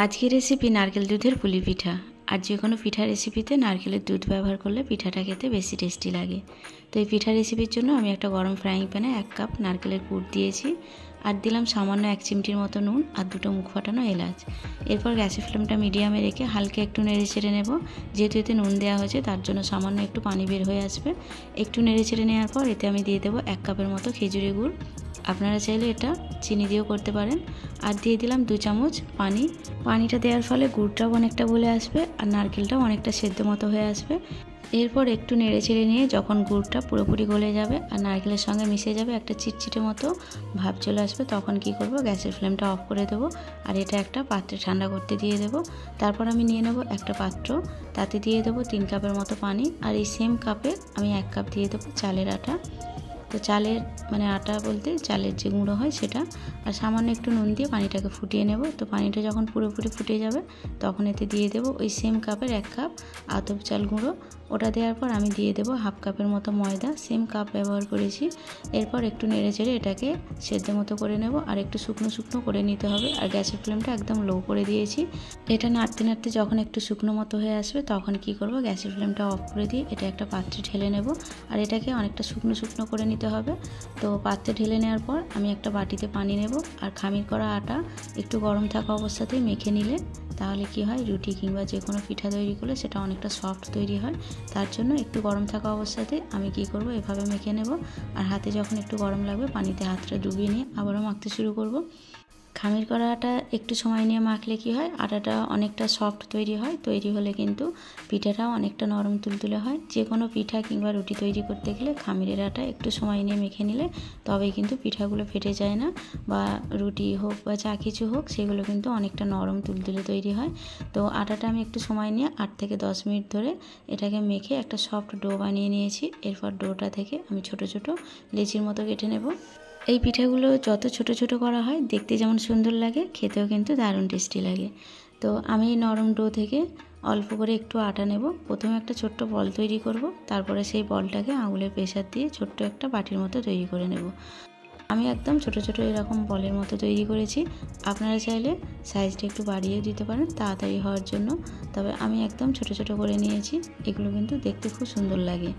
আজকের রেসিপি নারকেল দুধের পুলি পিঠা। আর যে কোনো পিঠা রেসিপিতে নারকেলের দুধ ব্যবহার করলে পিঠাটা খেতে বেশি টেস্টি লাগে। তো এই পিঠা রেসিপির জন্য আমি একটা গরম ফ্রাইং প্যানে 1 কাপ নারকেলের পুর দিয়েছি, আর দিলাম সামান্য 1 চিমটির মতো নুন আর 2টো মুখ ফাটানো এলাচ। এরপর গ্যাসের ফ্লেমটা মিডিয়ামে রেখে হালকা একটু নেড়ে চেড়ে নেব। যেহেতু এতে নুন দেওয়া হয়েছে তার জন্য সামান্য একটু পানি বের হয়ে আসবে। একটু নেড়ে চেড়ে নেওয়ার পর এতে আমি দিয়ে দেবো 1 কাপের মতো খেজুরের গুড়। আপনারা চাইলে এটা চিনি দিয়েও করতে পারেন। আর দিয়ে দিলাম 2 চামচ পানি। পানিটা দেওয়ার ফলে গুড়টাও অনেকটা গলে আসবে আর নারকেলটাও অনেকটা সেদ্ধ মতো হয়ে আসবে। এরপর একটু নেড়ে চেড়ে নিয়ে যখন গুড়টা পুরোপুরি গলে যাবে আর নারকেলের সঙ্গে মিশে যাবে, একটা চিটচিটে মতো ভাব চলে আসবে, তখন কি করব, গ্যাসের ফ্লেমটা অফ করে দেবো আর এটা একটা পাত্রে ঠান্ডা করতে দিয়ে দেবো। তারপর আমি নিয়ে নেব একটা পাত্র, তাতে দিয়ে দেবো 3 কাপের মতো পানি। আর এই সেম কাপে আমি 1 কাপ দিয়ে দেবো চালের আটা। তো চালের আটা বলতে চালের যে গুঁড়ো হয় সেটা, আর সামান্য একটু নুন দিয়ে পানিটাকে ফুটিয়ে নেব। তো পানিটা যখন পুরোপুরি ফুটে যাবে তখন এতে দিয়ে দেবো ওই সেম কাপের 1 কাপ আতপ চাল গুঁড়ো। ওটা দেওয়ার পর আমি দিয়ে দেবো 1/2 কাপের মতো ময়দা, সেম কাপ ব্যবহার করেছি। এরপর একটু নেড়ে চেড়ে এটাকে সেদ্ধ মতো করে নেব, আর একটু শুকনো শুকনো করে নিতে হবে। আর গ্যাসের ফ্লেমটা একদম লো করে দিয়েছি। এটা নাড়তে নাড়তে যখন একটু শুকনো মতো হয়ে আসবে তখন কি করব, গ্যাসের ফ্লেমটা অফ করে দিয়ে এটা একটা পাত্রে ঢেলে নেব। আর এটাকে অনেকটা শুকনো শুকনো করে নিতে হবে। তো পাত্রে ঢেলে নেওয়ার পর আমি একটা বাটিতে পানি নেব, আর খামির করা আটা একটু গরম থাকা অবস্থাতেই মেখে নিলে তাহলে কি হয়, রুটি কিংবা যে কোনো পিঠা তৈরি করলে সেটা অনেকটা সফট তৈরি হয়। তার জন্য একটু গরম থাকা অবস্থাতে আমি কি করব, এভাবে মেখে নেব। আর হাতে যখন একটু গরম লাগবে পানিতে হাতটা ডুবিয়ে নিয়ে আবারও মাখতে শুরু করব। খামির করা আটা একটু সময় নিয়ে মাখলে কি হয়, আটাটা অনেকটা সফট তৈরি হয়। তৈরি হলে কিন্তু পিঠাটাও অনেকটা নরম তুলতুলে হয়। যে কোনো পিঠা কিংবা রুটি তৈরি করতে গেলে খামিরের আটা একটু সময় নিয়ে মেখে নিলে তবেই কিন্তু পিঠাগুলো ফেটে যায় না, বা রুটি হোক বা যা কিছু হোক সেগুলো কিন্তু অনেকটা নরম তুলতুলে তৈরি হয়। তো আটাটা আমি একটু সময় নিয়ে 8 থেকে 10 মিনিট ধরে এটাকে মেখে একটা সফট ডো বানিয়ে নিয়েছি। এরপর ডোটা থেকে আমি ছোট ছোট লেচির মতো কেটে নেব। এই পিঠাগুলো যত ছোট ছোট করা হয় দেখতে যেমন সুন্দর লাগে, খেতেও কিন্তু দারুণ টেস্টি লাগে। তো আমি এই নরম ডো থেকে অল্প করে একটু আটা নেব। প্রথমে একটা ছোট্ট বল তৈরি করব, তারপরে সেই বলটাকে আঙুলের প্রেসার দিয়ে ছোট্ট একটা বাটির মতো তৈরি করে নেব। আমি একদম ছোট ছোট এরকম বলের মতো তৈরি করেছি। আপনারা চাইলে সাইজটা একটু বাড়িয়েও দিতে পারেন তাড়াতাড়ি হওয়ার জন্য, তবে আমি একদম ছোট ছোট করে নিয়েছি। এগুলো কিন্তু দেখতে খুব সুন্দর লাগে।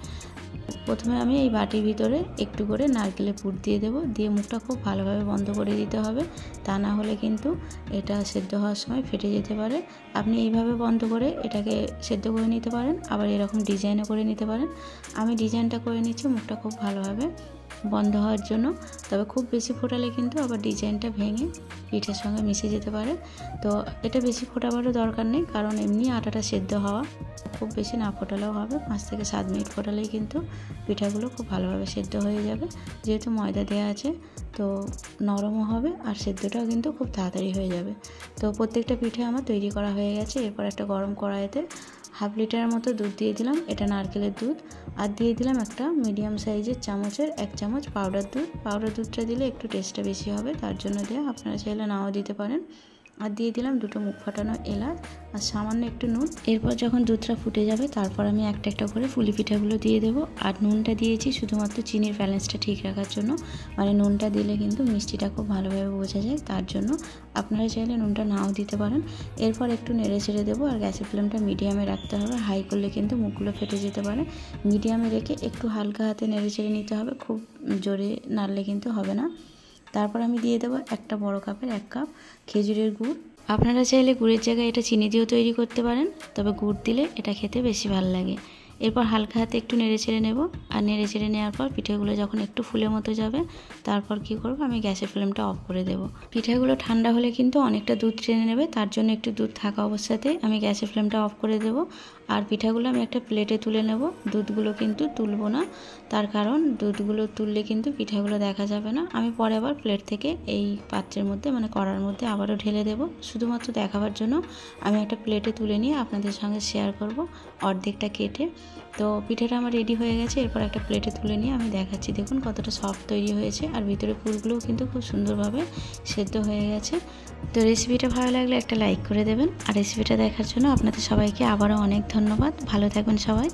প্রথমে আমি এই বাটির ভিতরে একটু করে নারকেলের পুর দিয়ে দেবো, দিয়ে মুখটা খুব ভালোভাবে বন্ধ করে দিতে হবে, তা না হলে কিন্তু এটা সেদ্ধ হওয়ার সময় ফেটে যেতে পারে। আপনি এইভাবে বন্ধ করে এটাকে সেদ্ধ করে নিতে পারেন, আবার এরকম ডিজাইনও করে নিতে পারেন। আমি ডিজাইনটা করে নিচ্ছি মুখটা খুব ভালোভাবে বন্ধ হওয়ার জন্য, তবে খুব বেশি ফোটালে কিন্তু আবার ডিজাইনটা ভেঙে পিঠের সঙ্গে মিশে যেতে পারে। তো এটা বেশি ফোটাবারও দরকার নেই, কারণ এমনি আটাটা সেদ্ধ হওয়া, খুব বেশি না ফোটালেও হবে। 5 থেকে 7 মিনিট ফোটালেই কিন্তু পিঠাগুলো খুব ভালোভাবে সেদ্ধ হয়ে যাবে। যেহেতু ময়দা দেওয়া আছে তো নরমও হবে আর সেদ্ধটাও কিন্তু খুব তাড়াতাড়ি হয়ে যাবে। তো প্রত্যেকটা পিঠে আমার তৈরি করা হয়ে গেছে। এরপর একটা গরম কড়াইতে 1/2 লিটারের মতো দুধ দিয়ে দিলাম, এটা নারকেলের দুধ। আর দিয়ে দিলাম একটা মিডিয়াম সাইজের চামচের 1 চামচ পাউডার দুধ। পাউডার দুধটা দিলে একটু টেস্টটা বেশি হবে, তার জন্য দেওয়া, আপনারা চাইলে নাও দিতে পারেন। আর দিয়ে দিলাম 2টো মুখ ফাটানো এলাচ আর সামান্য একটু নুন। এরপর যখন দুধটা ফুটে যাবে তারপর আমি একটা একটা করে পুলি পিঠাগুলো দিয়ে দেবো। আর নুনটা দিয়েছি শুধুমাত্র চিনির ব্যালেন্সটা ঠিক রাখার জন্য, নুনটা দিলে কিন্তু মিষ্টিটা খুব ভালোভাবে বোঝা যায়, তার জন্য আপনারা চাইলে নুনটা নাও দিতে পারেন। এরপর একটু নেড়ে ছেড়ে দেবো, আর গ্যাসের ফ্লেমটা মিডিয়ামে রাখতে হবে, হাই করলে কিন্তু মুখগুলো ফেটে যেতে পারে। মিডিয়ামে রেখে একটু হালকা হাতে নেড়ে ছেড়ে নিতে হবে, খুব জোরে নাড়লে কিন্তু হবে না। তারপর আমি দিয়ে দেবো একটা বড় কাপের 1 কাপ খেজুরের গুড়। আপনারা চাইলে গুড়ের জায়গায় এটা চিনি দিয়েও তৈরি করতে পারেন, তবে গুড় দিলে এটা খেতে বেশি ভালো লাগে। এরপর হালকা হাতে একটু নেড়ে চেড়ে নেব, আর নেড়ে চেড়ে নেওয়ার পর পিঠেগুলো যখন একটু ফুলে মতো যাবে তারপর কি করব, আমি গ্যাসের ফ্লেমটা অফ করে দেব। পিঠেগুলো ঠান্ডা হলে কিন্তু অনেকটা দুধ টেনে নেবে, তার জন্য একটু দুধ থাকা অবস্থাতে আমি গ্যাসের ফ্লেমটা অফ করে দেব। আর পিঠাগুলো আমি একটা প্লেটে তুলে নেব, দুধগুলো কিন্তু তুলবো না, তার কারণ দুধগুলো তুললে কিন্তু পিঠাগুলো দেখা যাবে না। আমি পরে আবার প্লেট থেকে এই পাত্রের মধ্যে কড়ার মধ্যে আবারও ঢেলে দেব, শুধুমাত্র দেখাবার জন্য আমি একটা প্লেটে তুলে নিয়ে আপনাদের সঙ্গে শেয়ার করব অর্ধেকটা কেটে। তো পিঠাটা আমার রেডি হয়ে গেছে। এরপর একটা প্লেটে তুলে নিয়ে আমি দেখাচ্ছি, দেখুন কতটা সফট তৈরি হয়েছে, আর ভিতরে পুরগুলোও কিন্তু খুব সুন্দরভাবে সেদ্ধ হয়ে গেছে। তো রেসিপিটা ভালো লাগলে একটা লাইক করে দেবেন, আর রেসিপিটা দেখার জন্য আপনাদের সবাইকে আবারও অনেক ধন্যবাদ। ভালো থাকবেন সবাই।